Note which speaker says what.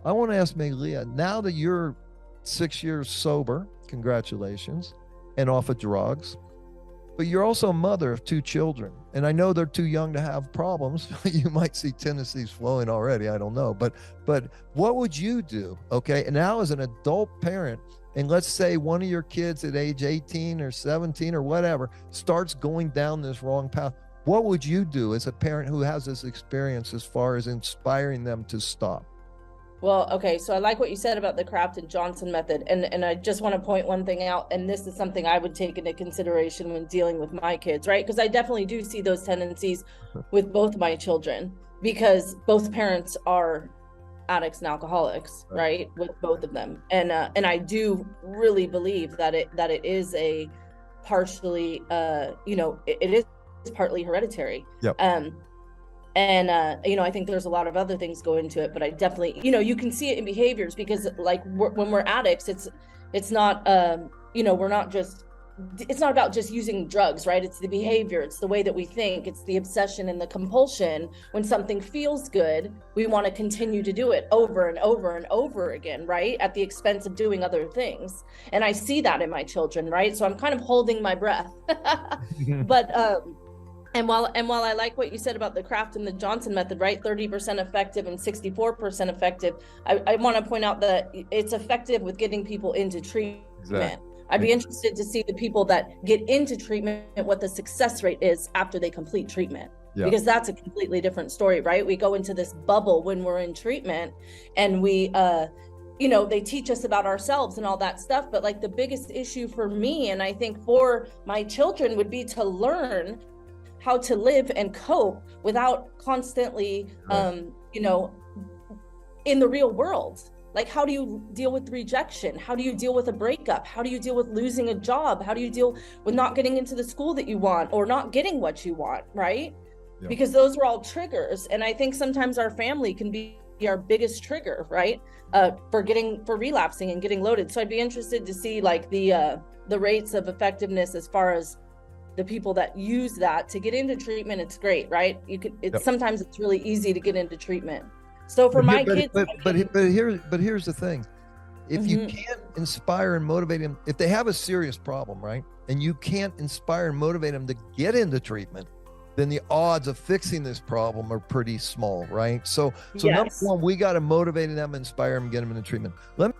Speaker 1: I want to ask Mei Lia, now that you're 6 years sober, congratulations, and off of drugs, but you're also a mother of 2 children. And I know they're too young to have problems. You might see tendencies flowing already. I don't know. But what would you do? Okay. And now as an adult parent, and let's say one of your kids at age 18 or 17 or whatever starts going down this wrong path, what would you do as a parent who has this experience as far as inspiring them to stop?
Speaker 2: Well, okay, so I like what you said about the Kraft and Johnson method, and I just want to point one thing out, and this is something I would take into consideration when dealing with my kids, right? Because I definitely do see those tendencies with both my children, because both parents are addicts and alcoholics, right? With both of them, and I do really believe that it is a partially, it is partly hereditary.
Speaker 1: Yep.
Speaker 2: I think there's a lot of other things go into it, but I definitely, you can see it in behaviors, because like when we're addicts, it's not, it's not about just using drugs, right? It's the behavior, it's the way that we think, it's the obsession and the compulsion. When something feels good, we want to continue to do it over and over and over again, right? At the expense of doing other things. And I see that in my children, right? So I'm kind of holding my breath, but, And while I like what you said about the Kraft and the Johnson method, right? 30% effective and 64% effective. I want to point out that it's effective with getting people into treatment. Exactly. I'd be interested to see the people that get into treatment, what the success rate is after they complete treatment. Yeah. Because that's a completely different story, right? We go into this bubble when we're in treatment, and we, they teach us about ourselves and all that stuff. But like the biggest issue for me, and I think for my children, would be to learn how to live and cope without constantly, in the real world. Like, how do you deal with rejection? How do you deal with a breakup? How do you deal with losing a job? How do you deal with not getting into the school that you want, or not getting what you want, right? Yeah. Because those are all triggers. And I think sometimes our family can be our biggest trigger, right? For relapsing and getting loaded. So I'd be interested to see like the rates of effectiveness as far as the people that use that to get into treatment. It's great, right? Sometimes it's really easy to get into treatment. So for my kids,
Speaker 1: but here's the thing: if you can't inspire and motivate them, if they have a serious problem, right, and you can't inspire and motivate them to get into treatment, then the odds of fixing this problem are pretty small, right? So yes. Number one, we got to motivate them, inspire them, get them into treatment. Let me